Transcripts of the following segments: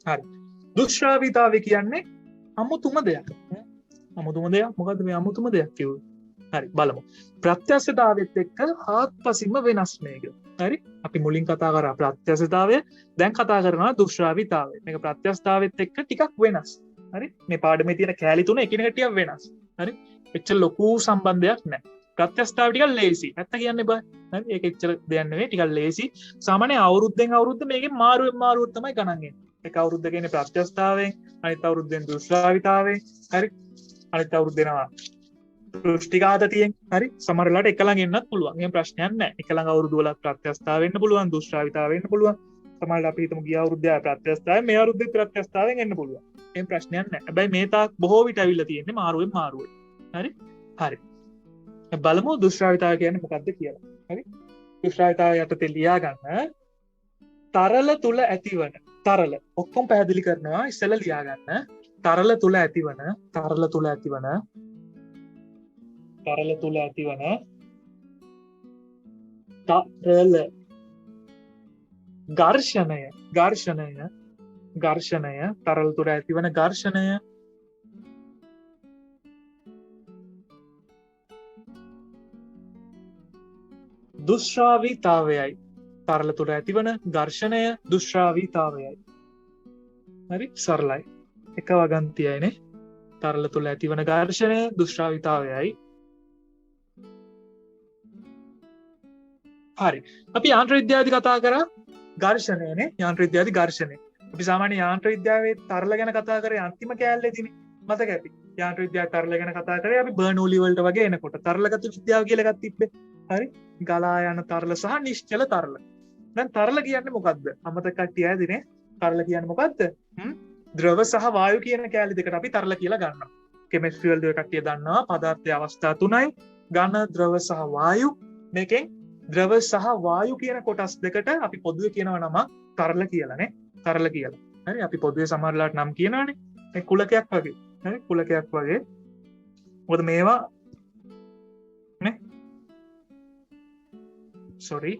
හරි. දුෂ්ශ්‍රාවිතාවය කියන්නේ අමුතුම දෙයක්. අමුතුම දෙයක් මොකද්ද මේ අමුතුම දෙයක් කිව්වේ? හරි බලමු. ප්‍රත්‍යක්ෂතාවෙත් එක්ක හාත්පසින්ම වෙනස් මේක. හරි? අපි මුලින් කතා කරා ප්‍රත්‍යක්ෂතාවය, දැන් කතා කරනවා දුෂ්ශ්‍රාවිතාවය. මේක ප්‍රත්‍යක්ෂතාවෙත් එක්ක ටිකක් වෙනස්. හරි? මේ පාඩමේ තියෙන කැලි තුන එකිනෙකට ටිකක් වෙනස්. හරි? එච්චර ලොකු සම්බන්ධයක් නැහැ. ප්‍රත්‍යක්ෂතාවය ටිකක් ලේසි. ඇත්ත කියන්නේ බෑ. හරි? ඒක එච්චර දෙයක් නෙවෙයි, ටිකක් ලේසි. සාමාන්‍ය අවුරුද්දෙන් අවුරුද්ද මේකේ මාරුවට තමයි ගණන් එන්නේ. එක අවුරුද්දක ඉන්නේ ප්‍රත්‍යක්ෂතාවයෙන්, අනිත් අවුරුද්දෙන් දුෂ්ශ්‍රාවිතාවයෙන්. හරි? අනිත් අවුරුද්ද දෙනවා දෘෂ්ටිඝාතතියෙන්. හරි? සමහර වෙලාවට එක ළඟ එන්නත් පුළුවන්. එහෙම ප්‍රශ්නයක් නැහැ. එක ළඟ අවුරුදු වල ප්‍රත්‍යක්ෂතාව වෙන්න පුළුවන්, දුෂ්ශ්‍රාවිතාව වෙන්න පුළුවන්. සමහරවිට අපි හිතමු ගිය අවුරුද්දේ ප්‍රත්‍යක්ෂතාවයෙන් මේ අවුරුද්දේ ප්‍රත්‍යක්ෂතාවයෙන් එන්න පුළුවන්. එහෙම ප්‍රශ්නයක් නැහැ. හැබැයි මේ තාක් බොහෝ විට අවිල්ල තියෙන්නේ මාරුවෙන් මාරුවට. හරි? හරි. බලමු දුෂ්ශ්‍රාවිතාව කියන්නේ මොකක්ද කියලා. හරි? දුෂ්ශ්‍රාවිතාව යටතේ ලියා ගන්න තරල තුල ඇතිවන තරල ඔක්කොම පැහැදිලි කරනවා. ඉස්සෙල්ලා ලියා ගන්න තරල තුල ඇතිවන තරල තුල ඇතිවන තරල තුල ඇතිවන තරල ඝර්ෂණය තරල තුල ඇතිවන ඝර්ෂණය දුෂ්ශ්‍රාවිතාවයයි. තරල තුල ඇතිවන ඝර්ෂණය දුෂ්ශ්‍රාවිතාවයයි. හරි? සරලයි. එක වගන්තියයිනේ. තරල තුල ඇතිවන ඝර්ෂණය දුෂ්ශ්‍රාවිතාවයයි. හරි. අපි යාන්ත්‍ර විද්‍යාවේදී කතා කරා ඝර්ෂණයනේ. යාන්ත්‍ර විද්‍යාවේදී ඝර්ෂණය. අපි සාමාන්‍ය යාන්ත්‍ර විද්‍යාවේ තරල ගැන කතා කරේ අන්තිම කෑල්ලේදීනේ. මතක ඇති. යාන්ත්‍ර විද්‍යාවේ තරල ගැන කතා කරේ අපි බර්නෝලි වලට වගේ එනකොට තරලගත විද්‍යාව කියලා එකක් තිබ්බේ. හරි? ගලා යන තරල සහ නිශ්චල තරල. දැන් තරල කියන්නේ මොකද්ද? අමතක කට්ටිය ඇදිනේ. තරල කියන්නේ මොකද්ද? ද්‍රව සහ වායු කියන කෑලි දෙකට අපි තරල කියලා ගන්නවා. කෙමිස්ට්‍රි වල දෙක කට්ටිය දන්නවා පදාර්ථයේ අවස්ථා තුනයි. ඝන, ද්‍රව සහ වායු. මේකෙන් ද්‍රව සහ වායු කියන කොටස් දෙකට අපි පොදුවේ කියනවා නම තරල කියලානේ. තරල කියලා. හරි? අපි පොදුවේ සමහරලාට නම් කියනවානේ. මේ කුලකයක් වගේ. හරි? කුලකයක් වගේ. මොකද මේවා නේ? sorry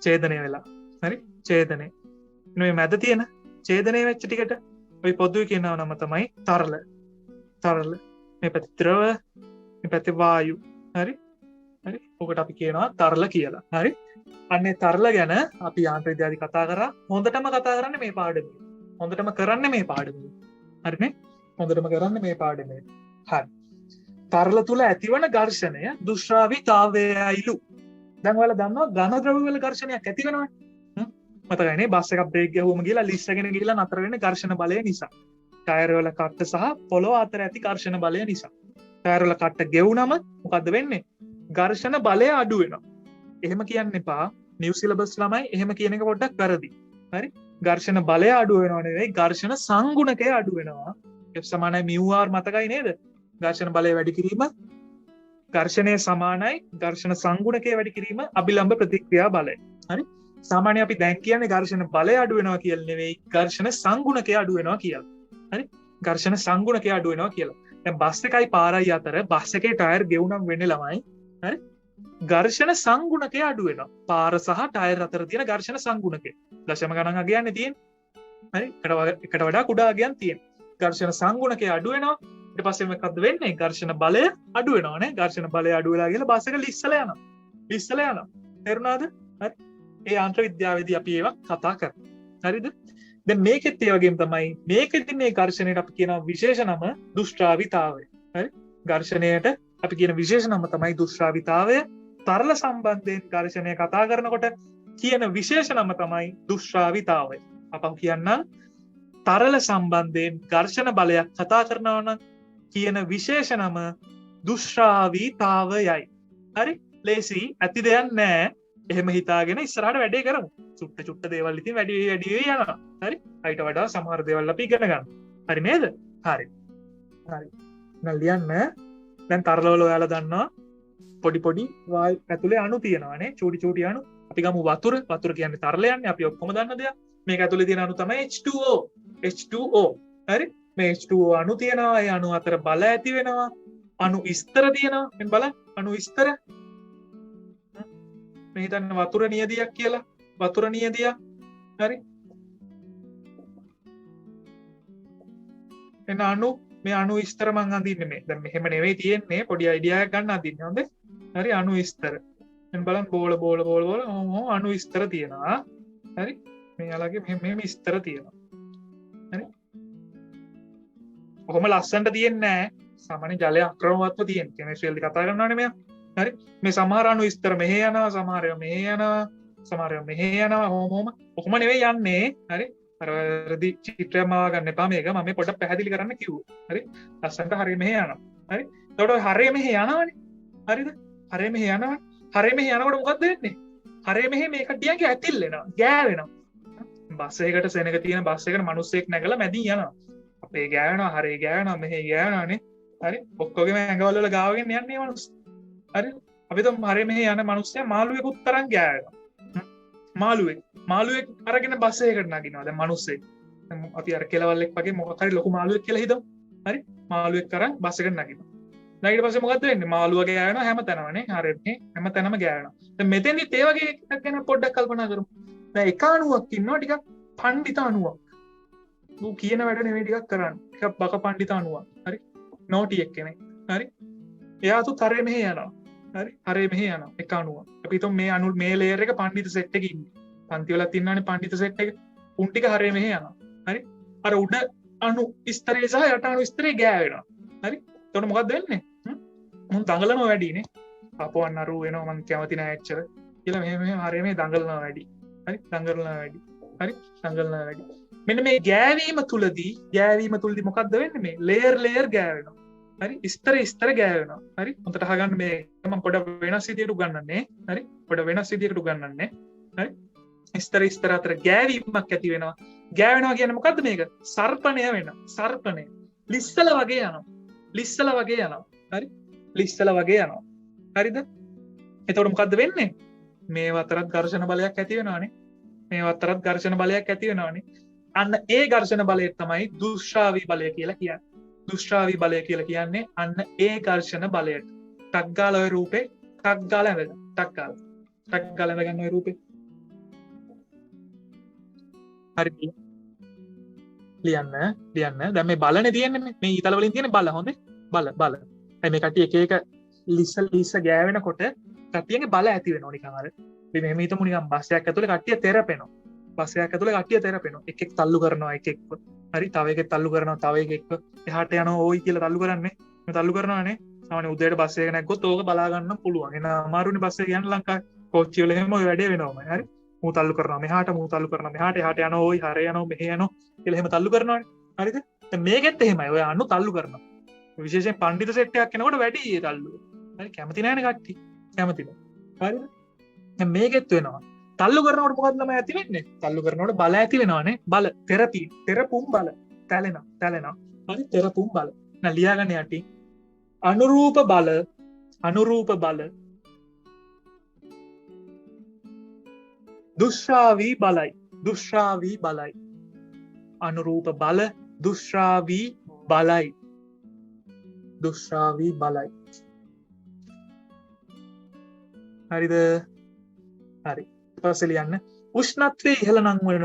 ඡේදනය වෙලා. හරි? ඡේදනය. මේ මැද තියෙන ඡේදනය වෙච්ච ටිකට ඔය පොදුවේ කියනවා නම තමයි තරල. තරල. මේ පැත්තේ ද්‍රව, මේ පැත්තේ වායු. හරි? හරි? ඔකට අපි කියනවා තරල කියලා. හරි? අන්නේ තරල ගැන අපි යාන්ත්‍ර විද්‍යාවේදී කතා කරා. හොඳටම කතා කරන්නේ මේ පාඩමේ. හොඳටම කරන්නේ මේ පාඩමේ. හරිනේ? හොඳටම කරන්නේ මේ පාඩමේ. හරි. තරල තුල ඇතිවන ඝර්ෂණය දුෂ්ශ්‍රාවිතාවයයිලු. දැන් ඔයාලා දන්නවා ඝන ද්‍රව වල ඝර්ෂණයක් ඇති වෙනවනේ. මතකයිනේ බස් එකක් බ්‍රේක් ගැහුවම ගිහලා ලිස්සගෙන ගිහලා නතර වෙන්නේ ඝර්ෂණ බලය නිසා. ටයර් වල කට්ට සහ පොළොව අතර ඇති ඝර්ෂණ බලය නිසා. ටයර් වල කට්ට ගෙවුනම මොකද්ද වෙන්නේ? ඝර්ෂණ බලය අඩු වෙනවා. එහෙම කියන්න එපා. නිව් සිලබස් ළමයි එහෙම කියන එක පොඩ්ඩක් වැරදි. හරි? ඝර්ෂණ බලය අඩු වෙනව නෙවෙයි ඝර්ෂණ සංගුණකය අඩු වෙනවා. F සමානයි mu r මතකයි නේද? ඝර්ෂණ බලය වැඩි කිරීම ඝර්ෂණය සමානයි ඝර්ෂණ සංගුණකය වැඩි කිරීම අභිලම්බ ප්‍රතික්‍රියා බලය. හරි? සාමාන්‍ය අපි දැන් කියන්නේ ඝර්ෂණ බලය අඩු වෙනවා කියලා නෙවෙයි ඝර්ෂණ සංගුණකය අඩු වෙනවා කියලා. හරි? ඝර්ෂණ සංගුණකය අඩු වෙනවා කියලා. දැන් බස් එකයි පාරයි අතර බස් එකේ ටයර් ගෙවුනම් වෙන්නේ ළමයි. හරි? ඝර්ෂණ සංගුණකය අඩු වෙනවා. පාර සහ ටයර් අතර තියෙන ඝර්ෂණ සංගුණකය. දශම ගණන් අගයන්නේ තියෙන්නේ. හරි? එකට වඩා කුඩා අගයන් තියෙනවා. ඝර්ෂණ සංගුණකය අඩු වෙනවා. ඊට පස්සේ මොකක්ද වෙන්නේ? ඝර්ෂණ බලය අඩු වෙනවා නේ. ඝර්ෂණ බලය අඩු වෙලා ගිහලා බස් එක ලිස්සලා යනවා. ලිස්සලා යනවා. තේරුණාද? හරි? ඒ යාන්ත්‍ර විද්‍යාවේදී අපි ඒවා කතා කරමු. හරිද? දැන් මේකෙත් ඒ වගේම තමයි මේකෙත් මේ ඝර්ෂණයට අපි කියන විශේෂ නම දුෂ්ශ්‍රාවිතාවය. හරි? ඝර්ෂණයට අපි කියන විශේෂ නම තමයි දුෂ්ශ්‍රාවිතාවය. තරල සම්බන්ධයෙන් ඝර්ෂණය කතා කරනකොට කියන විශේෂ නම තමයි දුෂ්ශ්‍රාවිතාවය. අපව කියන්නම් තරල සම්බන්ධයෙන් ඝර්ෂණ බලයක් කතා කරනවා නම් කියන විශේෂ නම දුෂ්ශ්‍රාවිතාවයයි. හරි? ලේසි ඇති දෙයක් නෑ. එහෙම හිතාගෙන ඉස්සරහට වැඩේ කරමු. චුට්ට දේවල් ඉතින් වැඩි යනවා. හරි? ඊට වඩා සමහර දේවල් අපි ඉගෙන ගන්න. හරි නේද? හරි. හරි. දැන් ලියන්න. දැන් තරල වල ඔයාලා දන්නවා පොඩි වායු ඇතුලේ අණු තියෙනවානේ. චූටි අණු. අපි ගමු වතුර. වතුර කියන්නේ තරලයන්නේ. අපි ඔක්කොම දන්න දෙයක්. මේක ඇතුලේ තියෙන අණු තමයි H2O. H2O. හරි? මේ H2O අණු තියෙනවා. ඒ අණු අතර බල ඇති වෙනවා. අණු ස්තර තියෙනවා. මෙන්න බලන්න. අණු ස්තර මේ හිතන්න වතුර නියදියක් කියලා. වතුර නියදියක්. හරි. එන අණු මේ අණු විස්තර මං අඳින්නේ මේ. දැන් මෙහෙම නෙවෙයි තියෙන්නේ පොඩි අයිඩියා එකක් ගන්න අඳින්නේ. හොඳේ. හරි අණු විස්තර. දැන් බලන්න බෝල අණු විස්තර තියෙනවා. හරි. මේ යාලගේ මෙහෙම විස්තර තියෙනවා. හරි. කොහොම ලස්සනට තියෙන්නේ නැහැ. සාමාන්‍ය ජලය අක්‍රමවත්ව තියෙන. කෙනෙක්ෂල් කතා කරනවානේ මෙයා. හරි. මේ සමහර අණු විස්තර මෙහෙ යනවා, සමහර ඒවා මෙහෙ යනවා, සමහර ඒවා මෙහෙ යනවා. කොහොම නෙවෙයි යන්නේ. හරි. අරදි චිත්‍රයක් මවා ගන්න එපා මේක. මම මේ පොඩ්ඩක් පැහැදිලි කරන්න කිව්වා. හරි. ලස්සනට හරිය මෙහෙ යනවා. හරි. එතකොට හරිය මෙහෙ යනවනේ. හරිද? හරිය මෙහෙ යනවා. හරිය මෙහෙ යනකොට මොකද්ද වෙන්නේ? හරිය මෙහෙ මේ කට්ටියන්ගේ ඇතිල් වෙනවා. ගෑවෙනවා. බස් එකකට සෙනග තියෙන බස් එකකට මිනිස්සෙක් නැගලා මැදින් යනවා. අපේ ගෑවෙනවා, හරිය ගෑවෙනවා, මෙහෙ ගෑවෙනවානේ. හරි. ඔක්කොගේම ඇඟවල වල ගාවගෙන යන්නේ මේ මිනිස්සු. හරි. අපි તો හරිය මෙහෙ යන මිනිස්සයා මාළුවෙකුත් තරම් ගෑවෙනවා. මාළුවෙක් අරගෙන බස් එකකට නගිනවා. දැන් මිනිස්සෙක්. අපි අර කෙලවල්ලෙක් වගේ මොකක් හරි ලොකු මාළුවෙක් කියලා හිතමු. හරි. මාළුවෙක් අරන් බස් එකට නගිනවා. ඊට පස්සේ මොකද්ද වෙන්නේ? මාළුවා ගෑවෙනවා හැමතැනමනේ. හරියනේ. හැමතැනම ගෑවෙනවා. දැන් මෙතෙන්දිත් ඒ වගේ එකක් ගැන පොඩ්ඩක් කල්පනා කරමු. දැන් එක අණුවක් ඉන්නවා ටිකක් පණ්ඩිත අණුවක්. ඌ කියන වැඩ නෙවෙයි ටිකක් කරන්නේ. ටිකක් බක පණ්ඩිත අණුවක්. හරි. නෝටියෙක් කෙනෙක්. හරි. එයා තු තරේ මෙහෙ යනවා. හරි. හරේ මෙහෙ යනවා. එක අණුවක්. අපි හිතමු මේ අණු මේ ලේයර් එක පණ්ඩිත සෙට් එකේ ඉන්නේ. පන්ති වල තියනවානේ පණ්ඩිත සෙට් එක. උන් ටික හරේ මෙහෙ යනවා. හරි. අර උඩ අණු ස්තරේ සහ යට අණු ස්තරේ ගෑවෙනවා. හරි. එතකොට මොකද්ද වෙන්නේ? මුන් දඟලනවා වැඩිනේ. අපවන් අරු වෙනවා මං කැමති නෑ ඇච්චර. කියලා මෙහෙම හරේ මේ දඟලනවා වැඩි. හරි. දඟලනවා වැඩි. හරි. දඟලනවා වැඩි. මෙන්න මේ ගෑවීම තුලදී මොකද්ද වෙන්නේ? මේ ලේයර් ගෑවෙනවා. හරි. ස්තර ගෑවෙනවා. හරි. හොඳට අහගන්න මේ මම පොඩ වෙනස් විදියට උගන්වන්නේ. හරි. පොඩ වෙනස් විදියට උගන්වන්නේ. හරි. ස්තර අතර ගෑවීමක් ඇති වෙනවා. ගෑවෙනවා කියන්නේ මොකද්ද මේක? සර්පණය වෙනවා. සර්පණය. ලිස්සල වගේ යනවා. හරි. ලිස්සල වගේ යනවා. හරිද? එතකොට මොකද්ද වෙන්නේ? මේ අතරත් ඝර්ෂණ බලයක් ඇති වෙනවානේ. අන්න ඒ ඝර්ෂණ බලය තමයි දුෂ්ශ්‍රාවී බලය කියලා කියන්නේ. දුෂ්ශ්‍රාවී බලය කියලා කියන්නේ අන්න ඒ ඝර්ෂණ බලයට. ටක් ගාලා ඔය රූපේ ටක් ගාලා ඇඳගන්න. ටක් ගාලා ඇඳගන්න ඔය රූපේ. හරි. ලියන්න. දැන් මේ බලනේ තියෙන්නේ මේ ඊතල වලින් තියෙන බල හොඳේ. බල. මේ කට්ටිය එක එක ලිස්ස ගෑවෙනකොට කට්ටියගේ බල ඇති වෙනවා නිකන් අර. අපි මෙහෙම හිතමු නිකන් බස් එකක් ඇතුලේ කට්ටිය තෙරපෙනවා. එකෙක් තල්ලු කරනවා එකෙක්ව. හරි. තව එකෙක් තල්ලු කරනවා තව එකෙක්ව. එහාට යනවා ඕයි කියලා තල්ලු කරන්නේ. මේ තල්ලු කරනවානේ. සාමාන්‍ය උදේට බස් එක නැග්ගොත් ඕක බලා ගන්න පුළුවන්. එන අමාරුනේ බස් එක යන්න ලංකාවේ. කෝච්චි වල එහෙම ඔය වැඩේ වෙනවමයි. හරි. මූ තල්ලු කරනවා මෙහාට එහාට යනවා ඕයි හරේ යනවා මෙහෙ යනවා කියලා එහෙම තල්ලු කරනවානේ. හරිද? දැන් මේකෙත් එහෙමයි. ඔය අනු තල්ලු කරනවා. විශේෂයෙන් පණ්ඩිත සෙට් එකක් කෙනකොට වැඩි ඒ තල්ලුව. හරි. කැමති නැහැනේ කට්ටිය. කැමති නෑ. හරිද? දැන් මේකෙත් වෙනවා. තල්ලු කරනකොට මොකක්ද ළමයි ඇති වෙන්නේ? තල්ලු කරනකොට බල ඇති වෙනවානේ. බල තෙරපුම් බල තැලෙනවා. හරි. තෙරපුම් බල. නෑ ලියාගන්න යටින්. අනුරූප බල දුෂ්ශ්‍රාවී බලයි. අනුරූප බල දුෂ්ශ්‍රාවී බලයි. හරිද? හරි. ඊපස්සේ ලියන්න. උෂ්ණත්වයේ ඉහළ නංවන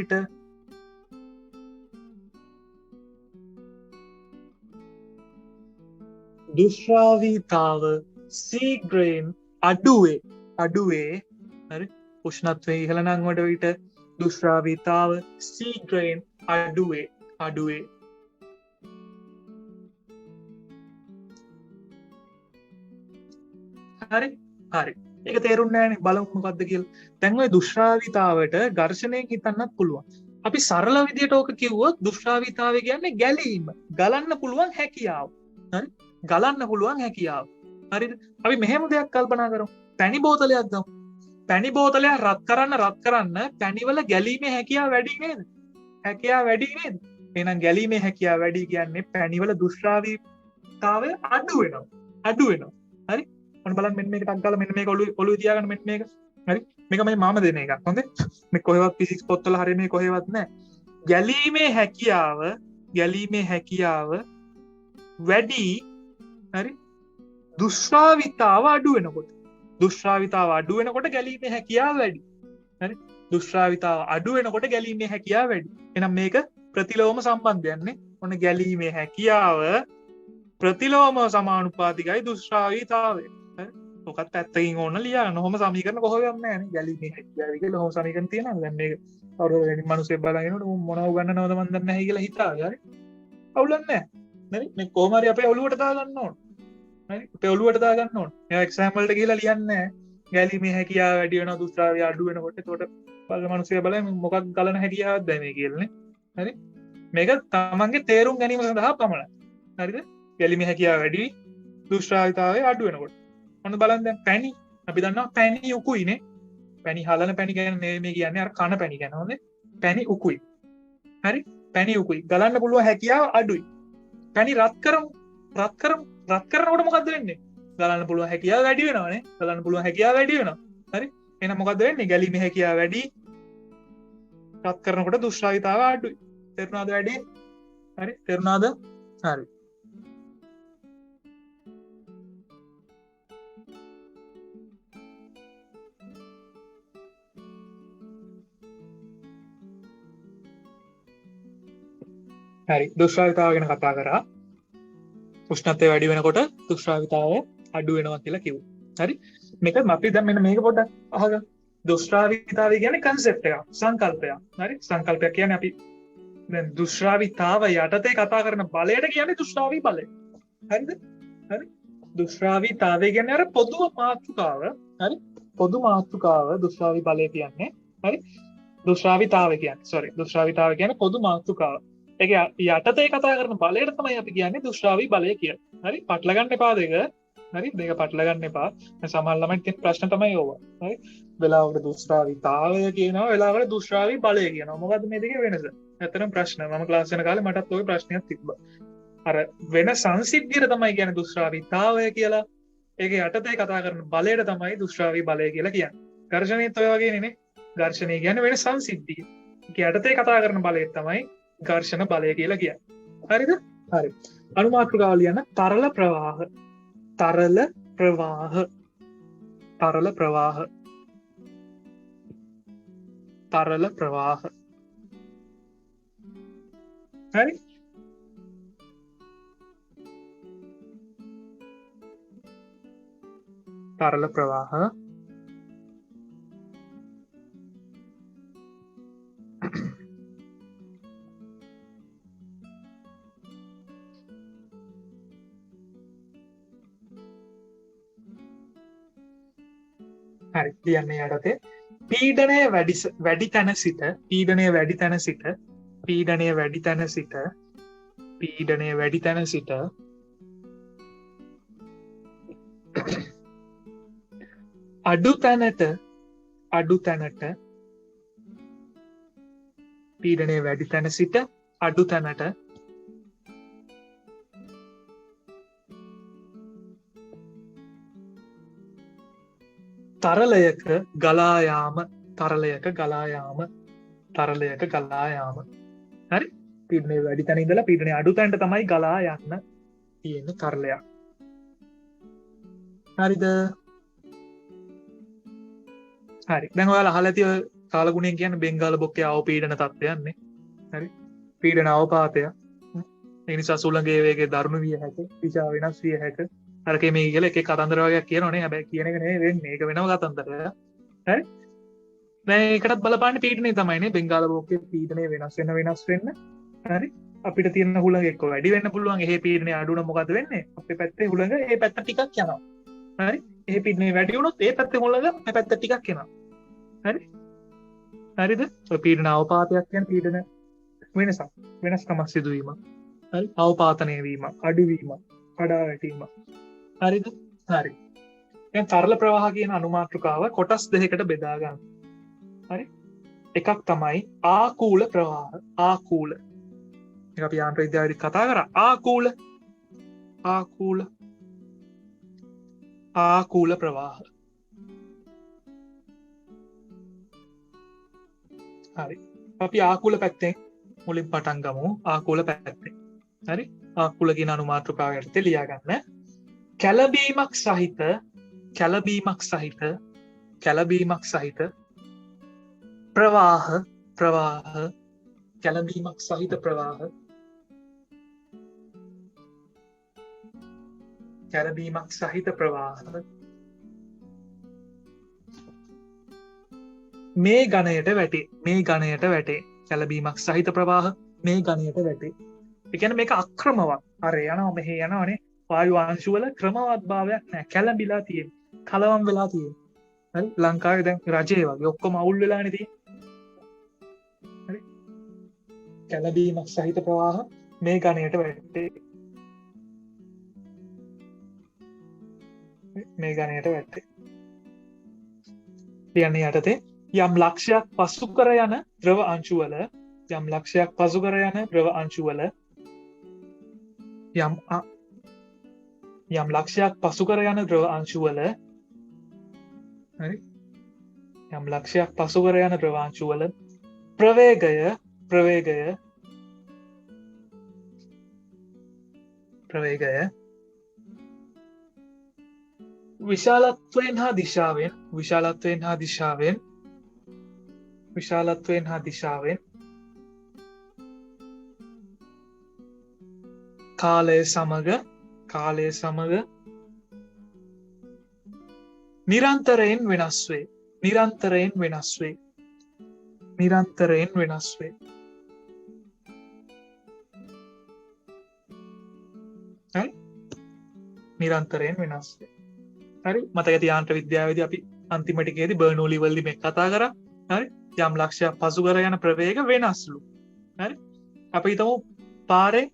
විට දුෂ්ශ්‍රාවීතාව සීග්‍රයෙන් අඩුවේ. හරි. උෂ්ණත්වයේ ඉහළ නංවන විට දුෂ්ශ්‍රාවීතාව සීග්‍රයෙන් අඩුවේ. හරි. ඒක තේරුන්නේ නැහැනේ. බලමු මොකද්ද කියලා. දැන් ওই දුෂ්ශ්‍රාවීතාවට ඝර්ෂණයෙන් හිතන්නත් පුළුවන්. අපි සරල විදියට ඕක කිව්වොත් දුෂ්ශ්‍රාවීතාවය කියන්නේ ගැලීම. ගලන්න පුළුවන් හැකියාව. හරි. හරිද? අපි මෙහෙම දෙයක් කල්පනා කරමු. පැණි බෝතලයක් ගමු. පැණි බෝතලයක් රත් කරන්න පැණිවල ගැලීමේ හැකියාව වැඩි නේද? එහෙනම් ගැලීමේ හැකියාව වැඩි කියන්නේ පැණිවල දුෂ්ශ්‍රාවීතාවය අඩු වෙනවා. හරි? ඔන්න බලන්න මෙන්න මේක ටක් ගාලා මෙන්න මේක ඔළුවේ තියාගන්න මෙන්න මේක. හරි? මේක මම දෙන එකක්. හොඳේ? මේ කොහෙවත් ෆිසික්ස් පොත්වල හරිය මේ කොහෙවත් නැහැ. ගැලීමේ හැකියාව ගැලීමේ හැකියාව වැඩි හරි දුෂ්‍රාවිතාව අඩු වෙනකොට දුෂ්‍රාවිතාව අඩු වෙනකොට ගැලීමේ හැකියාව වැඩි හරි දුෂ්‍රාවිතාව අඩු වෙනකොට ගැලීමේ හැකියාව වැඩි එහෙනම් මේක ප්‍රතිලෝම සම්බන්ධයන්නේ ඔන්න ගැලීමේ හැකියාව ප්‍රතිලෝම සමානුපාතිකයි දුෂ්‍රාවිතාවය ඔකත් ඇත්තකින් ඕන්න ලියන්න ඔහොම සමීකරණ කොහොමද යන්නේ ගැලීමේ හැකියාව කියලා ඔහොම සමීකරණ තියෙනවා දැන් මේක කවුරු මිනිස්සු බලගෙනනොත් මොනව ගන්නවද මන් දන්නේ නැහැ කියලා හිතාගෙන හරි අවුලක් නැහැ හරි මේ කොහොම හරි අපේ ඔළුවට දාගන්න ඕන හරි අපේ ඔළුවට දාගන්න ඕන එයා එක්සැම්පල් එක කියලා ලියන්නේ ගැලීමේ හැකියාව වැඩි වෙනවා දුෂ්‍රාවිය අඩු වෙනකොට එතකොට බලන මිනිස්සු බලයි මොකක් ගලන හැකියාවක්ද මේ කියන්නේ හරි මේක තමන්ගේ තේරුම් ගැනීම සඳහා පමණයි හරිද ගැලීමේ හැකියාව වැඩි දුෂ්‍රාවිතාවය අඩු වෙනකොට ඔන්න බලන්න දැන් පැණි අපි දන්නවා පැණි උකුයිනේ පැණි හලන පැණි කියන්නේ මේ කියන්නේ අර කන පැණි කියන හොඳේ පැණි උකුයි හරි පැණි උකුයි ගලන්න පුළුවන් හැකියාව අඩුයි පැණි රත් කරනකොට මොකද්ද වෙන්නේ ගලන්න පුළුවන් හැකියාව වැඩි වෙනවානේ ගලන්න පුළුවන් හැකියාව වැඩි වෙනවා හරි එහෙනම් මොකද්ද වෙන්නේ ගැලීමේ හැකියාව වැඩි රත් කරනකොට දුෂ්‍රාවිතාව අඩුයි තේරුණාද වැඩි හරි තේරුණාද හරි හරි දුෂ්‍රාවිතාව ගැන කතා කරා උෂ්ණත්වය වැඩි වෙනකොට දුෂ්‍රාවිතාවය අඩු වෙනවා කියලා කිව්වා. හරි මේක අපි දැන් මෙන්න මේක පොඩ්ඩක් අහගමු. දුෂ්‍රාවිතාවය කියන්නේ concept එකක් සංකල්පයක්. හරි සංකල්පයක් කියන්නේ අපි දැන් දුෂ්‍රාවිතාව යටතේ කතා කරන බලයට කියන්නේ දුෂ්‍රාවී බලය. හරිද? හරි දුෂ්‍රාවිතාවය කියන්නේ අර පොදු මාතෘකාව. හරි පොදු මාතෘකාව දුෂ්‍රාවී බලය කියන්නේ. හරි දුෂ්‍රාවිතාවය කියන්නේ පොදු මාතෘකාව. ඒක යටතේ කතා කරන බලයට තමයි අපි කියන්නේ දුෂ්‍රාවී බලය කියලා. හරි පටල ගන්න එපා දෙක. හරි මේක පටල ගන්න එපා. සමහර ළමයින්ට තියෙන ප්‍රශ්න තමයි ඕවා. හරි වෙලාවකට දුෂ්‍රාවිතාවය කියනවා වෙලාවකට දුෂ්‍රාවී බලය කියනවා. මොකද්ද මේ දෙකේ වෙනස? ඇත්තටම ප්‍රශ්න. මම ක්ලාස් යන කාලේ මටත් ওই ප්‍රශ්නයක් තිබ්බා. අර වෙන සංසිද්ධියට තමයි කියන්නේ දුෂ්‍රාවිතාවය කියලා. ඒක යටතේ කතා කරන බලයට තමයි දුෂ්‍රාවී බලය කියලා කියන්නේ. ඝර්ෂණයත් ඔය වගේනේ නේ. ඝර්ෂණය කියන්නේ වෙන සංසිද්ධිය. ඒක යටතේ කතා කරන බලය තමයි ඝර්ෂණ බලය කියලා කියන්නේ. හරිද? හරි. අනුමාත්‍රකාව ලියන්න තරල ප්‍රවාහ. තරල ප්‍රවාහ. තරල ප්‍රවාහ. තරල ප්‍රවාහ. හරි? තරල ප්‍රවාහ. හරි කියන්නේ යටතේ පීඩනය වැඩි තැන සිට පීඩනය වැඩි තැන සිට පීඩනය වැඩි තැන සිට පීඩනය වැඩි තැන සිට අඩු තැනට පීඩනය වැඩි තැන සිට අඩු තැනට තරලයක ගලායාම හරි පීඩනය වැඩි තැන ඉඳලා පීඩනය අඩු තැනට තමයි ගලා යන්න තියෙන තරලයක් හරිද හරි දැන් ඔයාලා අහලා ඇති ඔය කාලගුණයෙන් කියන්නේ බෙන්ගාල බොක්කේ අවපීඩන තත්ත්වයන්නේ හරි පීඩන අවපාතය ඒ නිසා සුළඟේ වේගය දරුණු විය හැකියි දිශා වෙනස් විය හැකියි අරකේ මේ කියලා එක කතන්දර වගේක් කියනවනේ හැබැයි කියන එක නෙවෙයි වෙන්නේ ඒක වෙනම කතන්දරයක් හරි දැන් ඒකටත් බලපාන්නේ පීඩනය තමයිනේ බෙන්ගාල බොක්කේ පීඩනය වෙනස් වෙන්න හරි අපිට තියෙන හුළඟ එක්ක වැඩි වෙන්න පුළුවන් එහෙ පීඩනය අඩු වුණොත් මොකද වෙන්නේ අපේ පැත්තේ හුළඟ ඒ පැත්ත ටිකක් යනවා හරි එහෙ පීඩනය වැඩි වුණොත් ඒ පැත්තේ හුළඟ මේ පැත්ත ටිකක් යනවා හරි හරිද ඔය පීඩන අවපාතයක් කියන්නේ පීඩන වෙනස්කමක් සිදුවීම හරි අවපාතනය වීම අඩුවීම කඩා වැටීම හරිද හරි දැන් තරල ප්‍රවාහ කියන අනුමාත්‍රකාව කොටස් දෙකකට බෙදා ගන්න හරි එකක් තමයි ආකූල ප්‍රවාහ ආකූල එක අපි යාන්ත්‍ර විද්‍යාවේදී කතා කරා ආකූල ප්‍රවාහ හරි අපි ආකූල පැත්තෙන් මුලින් පටන් ගමු ආකූල පැත්තේ. හරි? ආකූල කියන අනුමාත්‍රකාව යටතේ ලියා ගන්න. කැළඹීමක් සහිත ප්‍රවාහ කැළඹීමක් සහිත ප්‍රවාහ මේ ගණයට වැටේ. කැළඹීමක් සහිත ප්‍රවාහ මේ ගණයට වැටේ. ඒ කියන්නේ මේක අක්‍රමවත්. අර යනවා මෙහෙ යනවානේ. වායු අංශු වල ක්‍රමවත් භාවයක් නැහැ. කැළඹිලා තියෙන්නේ. කලවම් වෙලා තියෙන්නේ. හරි? ලංකාවේ දැන් රජේ වගේ ඔක්කොම අවුල් වෙලානේ තියෙන්නේ. හරි? කැළඹීමක් සහිත ප්‍රවාහ මේ ගණයට වැටේ. කියන්නේ යටතේ යම් ලක්ෂයක් පසු කර යන ද්‍රව අංශු වල යම් ලක්ෂයක් පසු කර යන ද්‍රව අංශු වල ප්‍රවේගය විශාලත්වයෙන් හා දිශාවෙන් කාලය සමග නිරන්තරයෙන් වෙනස් වේ. හරි? මතක තියාගන්න විද්‍යාවේදී අපි අන්තිම ටිකේදී බර්නෝලි වලදී මේ කතා කරා. හරි? යම් ලක්ෂයක් පසු කර යන ප්‍රවේග වෙනස්ලු. හරි? අපි හිතමු පාරේ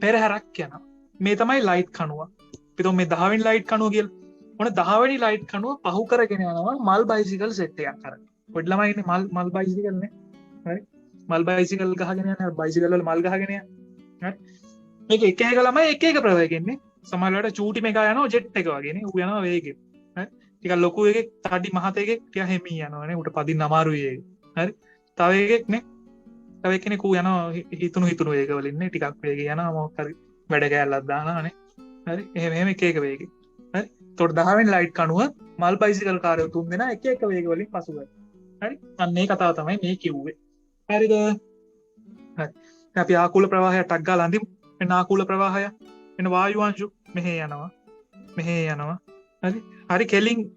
පෙරහැරක් යනවා. මේ තමයි ලයිට් කණුව. අපි හිතමු මේ 10 වෙනි ලයිට් කණුව කියලා. මොන 10 වෙනි ලයිට් කණුව පහු කරගෙන යනවා මල් බයිසිකල් සෙට් එකක් කරගෙන. පොඩි ළමයි ඉන්නේ මල් බයිසිකල් නේ. හරි? මල් බයිසිකල් ගහගෙන යනවා. බයිසිකල් වල මල් ගහගෙන යනවා. හරි? මේක එක ළමයි එක ප්‍රවේගෙන්නේ. සමහරවිට චූටි මේකා යනවා ජෙට් එක වගේනේ. ඌ යනවා වේගෙන්. හරි? ටිකක් ලොකු එකෙක් තඩි මහත එකෙක් ටිකක් හැමී යනවානේ. ඌට පදින්න අමාරුයි ඒක. හරි? තව එකෙක් නේ. තව එක්කෙනෙක් ඌ යනවා හිතුණු වේග වලින් නේ. ටිකක් වේගෙන් යනවා මොකක් හරි වැඩ කෑල්ලක් දානවානේ. හරි? එහෙම එක වේගෙන්. හරි? එතකොට 10 වෙනි ලයිට් කණුව මල් බයිසිකල් කාරයෝ තුන් දෙනා එක වේග වලින් පසු වෙනවා. හරි? අන්න ඒ කතාව තමයි මේ කිව්වේ. හරිද? හරි. අපි ආකූල ප්‍රවාහයක් ටක් ගාලා අඳිමු. එන ආකූල ප්‍රවාහය එන වායු අංශු මෙහෙ යනවා. හරි කෙලින්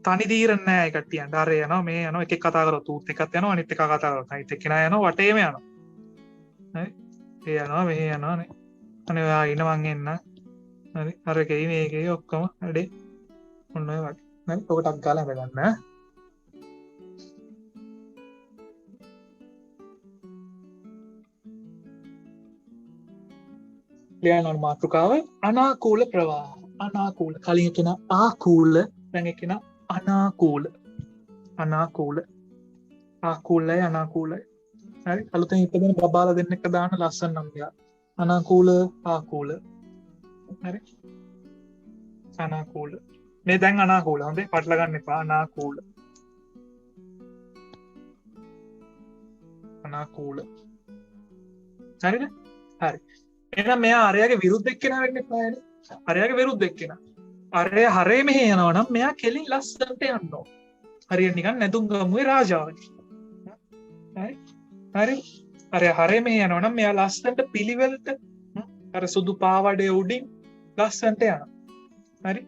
තනි දීරණ නෑ කට්ටියන්ට. අර යනවා මේ යනවා එක කතා කරලා තූත් එකක් යනවා අනිත් එක කතා කරලා අනිත් එක්කෙනා යනවා වටේම යනවා. හරි? ඒ යනවා මෙහෙ යනවා නේ. අනේ ඔයා ඉන්න මං එන්න. හරි? අරකේ මේකේ ඔක්කොම වැඩේ ඔන්න ඔය වගේ. හරි? ඔක ටක් ගාලා හදගන්න. ලියන මාතෘකාව අනාකූල ප්‍රවාහ. කලින් කියන ආකූල දැන් කියන අනාකූලයි අනාකූලයි. හරි? අලුතෙන් ඉපදෙන බබාලා දෙන්න එක දාන්න ලස්සන නම් ගියා. අනාකූල ආකූල. හරි? අනාකූල. මේ දැන් අනාකූල. හොඳේ පටල ගන්න එපා. අනාකූල. හරිද? හරි. එහෙනම් මෙයා අරයාගේ විරුද්ධ එක්කෙනා වෙන්න එපා නේ. අරයාගේ විරුද්ධ එක්කෙනා. අරයා හරේ මෙහෙ යනවා නම් මෙයා කෙලින් ලස්සනට යන්න ඕන. හරියට නිකන් නැතුම් ගමුවේ රාජාවනි. හරි? අරයා හරේ මෙහෙ යනවා නම් මෙයා ලස්සනට පිළිවෙලට අර සුදු පාවඩේ උඩින් ලස්සනට යනවා. හරි?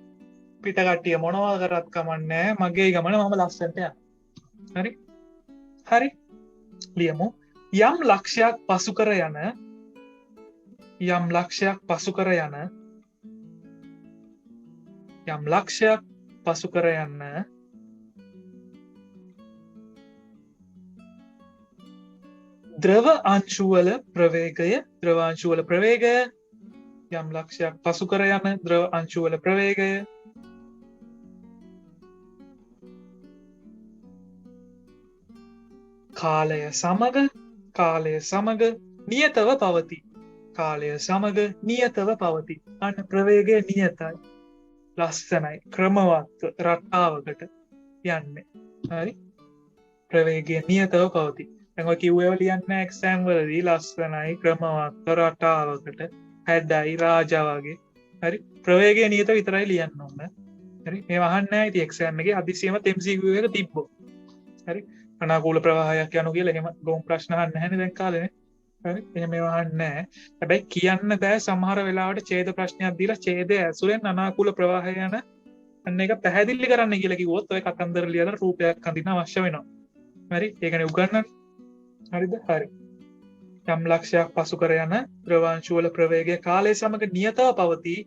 පිට කට්ටිය මොනවා කරත් කමන්නේ මගේ ගමන මම ලස්සනට යනවා. හරි? ලියමු. යම් ලක්ෂයක් පසු කර යන ද්‍රව අංශුවල ප්‍රවේගය යම් ලක්ෂයක් පසු කර යන ද්‍රව අංශුවල ප්‍රවේගය කාලය සමග නියතව පවතී. අන්න ප්‍රවේගය නියතයි. ලස්සනයි. ක්‍රමවත් රටාවකට යන්නේ. හරි? ප්‍රවේගය නියතව පවතී. දැන් ඔය කිව්වේව ලියන්න එක්සෑම් වලදී ලස්සනයි ක්‍රමවත් රටාවකට හැඩයි රාජා වගේ. හරි ප්‍රවේගය නියත විතරයි ලියන්න ඕන. හරි මේ වහන්නේ නැහැ ඉතින් එක්සෑම් එකේ හදිස්සියම MCQ එක තිබ්බොත්. හරි අනාකූල ප්‍රවාහයක් යනු කියලා එහෙම ගොම් ප්‍රශ්න අහන්නේ නැහැනේ දැන් කාලේනේ. හරි එහෙම වහන්නේ නැහැ. හැබැයි කියන්න බෑ සමහර වෙලාවට ඡේද ප්‍රශ්නයක් දීලා ඡේදය ඇසුරෙන් අනාකූල ප්‍රවාහය යන අන්න එක පැහැදිලි කරන්න කියලා කිව්වොත් ඔය කතන්දර ලියලා රූපයක් අඳින්න අවශ්‍ය වෙනවා. හරි ඒකනේ උගන්වන්නේ. හරිද? හරි. යම් ලක්ෂයක් පසු කර යන ද්‍රවාංශු වල ප්‍රවේගය කාලය සමග නියතව පවතී.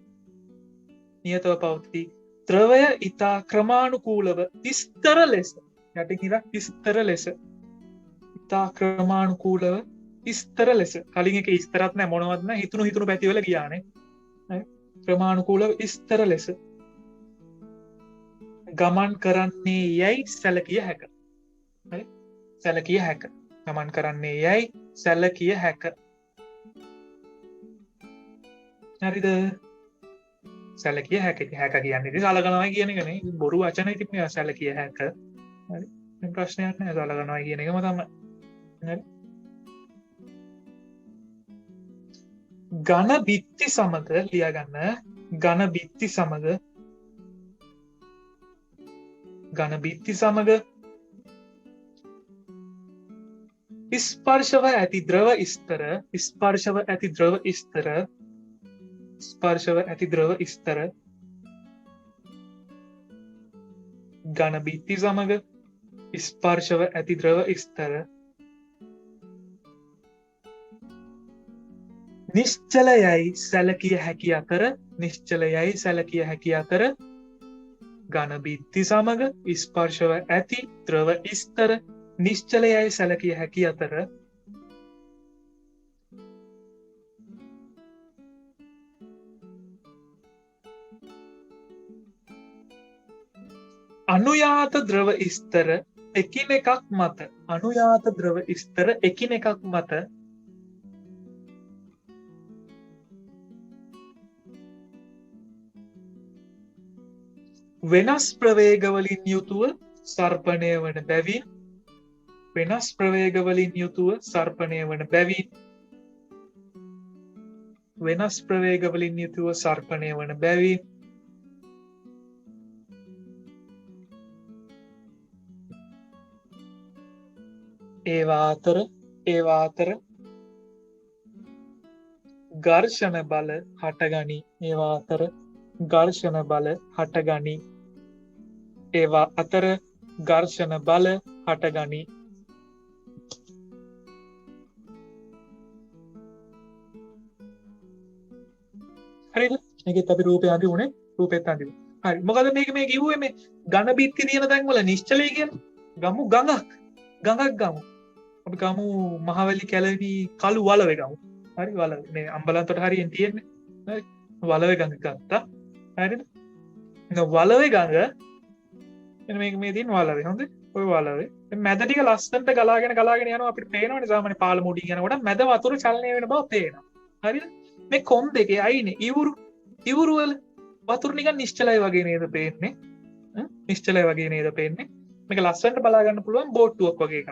ද්‍රවය ඊතා ක්‍රමානුකූලව විස්තර ලෙස යටින් ඉර විස්තර ලෙස ඊතා ක්‍රමානුකූලව විස්තර ලෙස කලින් එක විස්තරත් නැහැ මොනවත් නැහැ හිතුණු පැති වල ගියානේ. හරි ක්‍රමානුකූලව විස්තර ලෙස ගමන් කරන්නේ යයි සැලකිය හැක. හරි සැලකිය හැක. ගමන් කරන්නේ යයි සැලකිය හැක. හරිද? සැලකිය හැක. හැක කියන්නේ ඉතින් සලකනවා කියන එක නේ. බොරු වචන ඉතින් මේ සැලකිය හැක. හරි. මේ ප්‍රශ්නයක් නෑ සලකනවා කියන එකම තමයි. හරි. ඝන බිත්ති සමග ලියාගන්න ඝන බිත්ති සමග ස්පර්ශව ඇති ද්‍රව ස්තර ඝන බිත්ති සමග ස්පර්ශව ඇති ද්‍රව ස්තර නිශ්චලයයි සැලකිය හැකි අතර ඝන බිත්ති සමග ස්පර්ශව ඇති ද්‍රව ස්තර නිශ්චලයයි සැලකිය හැකි අතර අනුයාත ද්‍රව ස්තර එකිනෙකක් මත වෙනස් ප්‍රවේගවලින් යුතුව සර්පණය වන බැවින් ඒවා අතර ඝර්ෂණ බල හටගනී. හරිද? මේකෙත් අපි රූපය අඳිමුනේ. රූපෙත් අඳිමු. හරි. මොකද මේක මේ කිව්වේ මේ ඝන බිත්ති තියෙන තැන් වල නිශ්චලයි කියන්නේ. ගමු ගඟක් ගමු. අපි ගමු මහවැලි කැලණි කළු වලවේ ගමු. හරි වලවේ. මේ අම්බලන්තොට හරියෙන් තියෙන්නේ. හරි. වලවේ ගඟ ගත්තා. හරිද? වලවේ ගඟ එන්න මේක මේ තියෙන වලවේ. හොඳයි. ඔය වලවේ. මැද ටික ලස්සනට ගලාගෙන යනවා අපිට පේනවනේ සාමාන්‍ය පාල මුඩින් යනකොට මැද වතුර චලනය වෙන බව පේනවා. හරිද? මේ කොම් දෙකේ අයිනේ ඉවුරු වල වතුර නිකන් නිශ්චලයි වගේ නේද පේන්නේ? මේක ලස්සනට බලා ගන්න පුළුවන් බෝට්ටුවක් වගේ එකක්.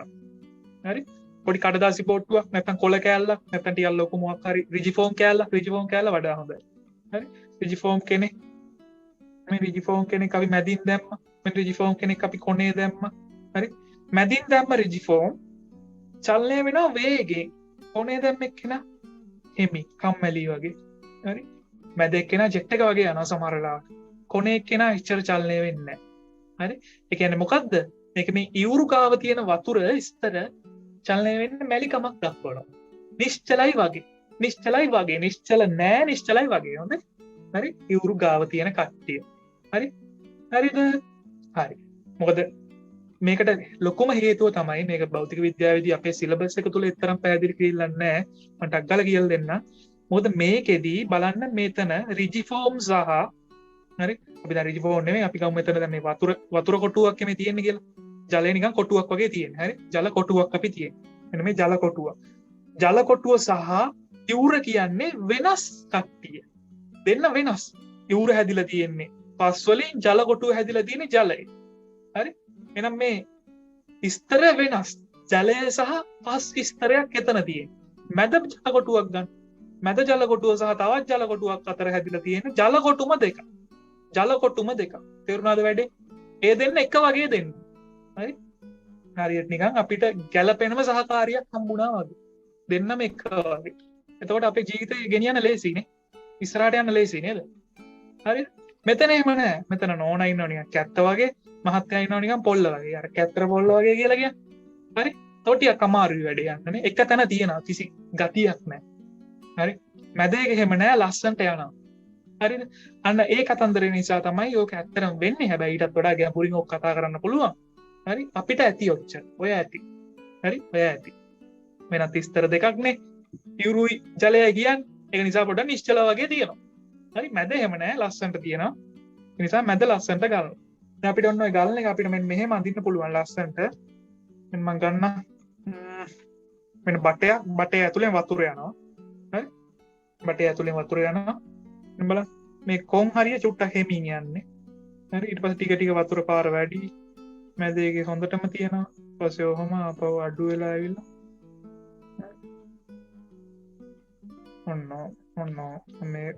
හරි? පොඩි කඩදාසි බෝට්ටුවක් නැත්නම් කොළ කෑල්ලක් නැත්නම් ටිකක් ලොකු මොකක් හරි රිජිෆෝම් කෑල්ල වඩා හොඳයි. හරි? රිජිෆෝම් කෙනෙක් අපි මැදින් දැම්මා. මේ රිජිෆෝම් කෙනෙක් අපි කොනේ දැම්මා. හරි? මැදින් දැම්ම රිජිෆෝම් චලනය වෙනවා වේගෙන්. කොනේ දැම්ම එක්කෙනා හිමි කම්මැලි වගේ. හරි? මැද එක්කෙනා ජෙට් එක වගේ යනවා සමහර වෙලාවට. කොනේ එක්කෙනා ඉච්චර චලනය වෙන්නේ නැහැ. හරි? ඒ කියන්නේ මොකද්ද? මේක මේ ඉවුරු ගාව තියෙන වතුර ස්තර චලනය වෙන්න මැලිකමක් දක්වනවා. නිශ්චලයි වගේ. නිශ්චල නෑ නිශ්චලයි වගේ. හොඳයි? හරි? ඉවුරු ගාව තියෙන කට්ටිය. හරි? හරිද? හරි. මොකද මේකට ලොකුම හේතුව තමයි මේක භෞතික විද්‍යාවේදී අපේ සිලබස් එක තුල එතරම් පැහැදිලි කියලා නැහැ. මම ටක් ගාලා කියලා දෙන්න. මොකද මේකෙදී බලන්න මෙතන රිජිෆෝම් සහ හරි අපි දැන් රිජිෆෝම් නෙමෙයි අපි ගමු මෙතන දැන් මේ වතුර කොටුවක් මේ තියෙන්නේ කියලා. ජලය නිකන් කොටුවක් වගේ තියෙන්නේ. හරි? ජල කොටුවක් අපි තියෙන්නේ. මෙන්න මේ ජල කොටුව. ජල කොටුව සහ ඉවුර කියන්නේ වෙනස් කට්ටිය. දෙන්න වෙනස්. ඉවුර හැදිලා තියෙන්නේ පස් වලින් ජල කොටුව හැදිලා තියෙන්නේ ජලයෙන්. හරි? එහෙනම් මේ විස්තර වෙනස්. ජලය සහ පස් ස්තරයක් එතන තියෙන. මැද ජල කොටුවක් ගන්න. මැද ජල කොටුව සහ තවත් ජල කොටුවක් අතර හැදිලා තියෙන ජල කොටුම දෙක. ජල කොටුම දෙක. තේරුණාද වැඩේ? ඒ දෙන්න එක වගේ දෙන්න. හරි? හරියට නිකන් අපිට ගැළපෙනම සහකාරියක් හම්බුණා වගේ. දෙන්නම එක වගේ. එතකොට අපේ ජීවිතේ ගෙනියන්න ලේසියිනේ. ඉස්සරහට යන්න ලේසියි නේද? හරිද? මෙතන එහෙම නැහැ. මෙතන නෝනා ඉන්නවා නිකන් කැත්ත වගේ, මහත්තයා ඉන්නවා නිකන් පොල්ල වගේ. අර කැත්තර පොල්ල වගේ කියලා කියන්නේ. හරි? එතකොට ටිකක් අමාරුයි වැඩේ යන්නනේ. එක තැන තියෙනවා කිසි ගතියක් නැහැ. හරි? මැද එක එහෙම නැහැ, ලස්සන්ට යනවා. හරිද? අන්න ඒ කතන්දරේ නිසා තමයි ඕක ඇත්තටම වෙන්නේ. හැබැයි ඊටත් වඩා ගැඹුරින් ඕක කතා කරන්න පුළුවන්. හරි? අපිට ඇති ඔච්චර. ඔය ඇති. හරි? ඔය ඇති. වෙනත් විස්තර දෙකක්නේ. පියුරුයි ජලයයි කියන්නේ. ඒක නිසා පොඩ්ඩක් නිශ්චල වගේ තියෙනවා. හරි? මැද එහෙම නැහැ, ලස්සන්ට තියෙනවා. ඒ නිසා මැද ලස්සන්ට ගන්නවා. දැන් අපිට ඔන්න ඔය ගලන එක අපිට මෙහෙම අඳින්න පුළුවන් ලස්සන්ට. මෙන්න මම ගන්න මෙන්න බටය ඇතුලෙන් වතුර යනවා. හරි? බටය ඇතුලෙන් වතුර යනවා. දැන් බලන්න මේ කොන් හරිය චුට්ටක් හැමින් යන්නේ. හරි? ඊට පස්සේ ටික ටික වතුර පාර වැඩි. මැද එකේ හොඳටම තියෙනවා. ඊට පස්සේ ඔහම අපව අඩු වෙලා ඇවිල්ලා. ඔන්න මේ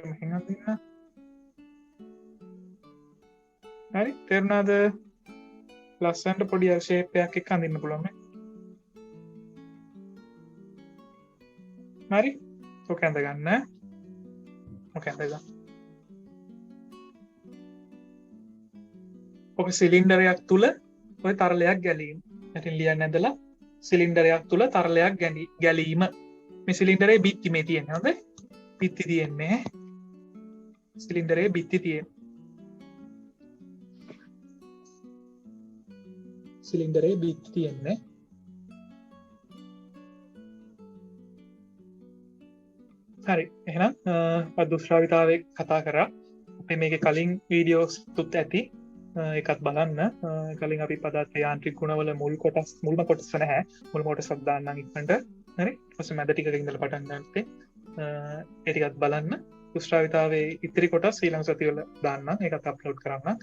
මෙහෙන් අඳින්න. හරි? තේරුණාද? ලස්සනට පොඩි ෂේප් එකක් එක්ක අඳින්න පුළුවන් නේ. හරි? ඔක ඇඳ ගන්න. ඔක ඇඳ ගන්න. ඔක සිලින්ඩරයක් තුල ඔය තරලයක් ගැලීම. ඉතින් ලියන්න ඇඳලා සිලින්ඩරයක් තුල තරලයක් ගැලීම. මේ සිලින්ඩරේ බිත්ති මේ තියෙන්නේ. හරිද? බිත්ති තියෙන්නේ. සිලින්ඩරේ බිත්ති තියෙන්නේ. සිලින්ඩරේ බිත්ති තියෙන්නේ. හරි. එහෙනම් දුෂ්ටාවිතාවේ කතා කරා. අපි මේකේ කලින් වීඩියෝස් තුත් ඇති. ඒකත් බලන්න. කලින් අපි පදාර්ථ යාන්ත්‍රික ගුණවල මුල්ම කොටස නැහැ. මුල් කොටසක් දාන්නම් ඉක්මනට. හරි? ඊට පස්සේ මැද ටිකකින් ඉඳලා පටන් ගන්නත් ඒ ටිකත් බලන්න. දුෂ්ටාවිතාවේ ඉතිරි කොටස් ඊළඟ සතිවල දාන්නම්. ඒකත් අප්ලෝඩ් කරන්න.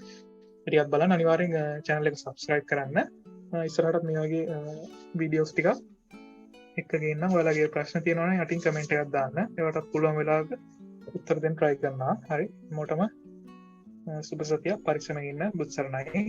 ඒ ටිකත් බලන්න අනිවාර්යෙන් channel එක subscribe කරන්න. ඉස්සරහටත් මේ වගේ වීඩියෝස් ටිකක් එක්ක ගේන්නම්. ඔයාලගේ ප්‍රශ්න තියෙනවා නම් යටින් කමෙන්ට් එකක් දාන්න. ඒවටත් පුළුවන් වෙලාවක උත්තර දෙන්න try කරනවා. හරි? මොකටම සුබ සතියක් පරිස්සමෙන් ඉන්න. බුත් සරණයි.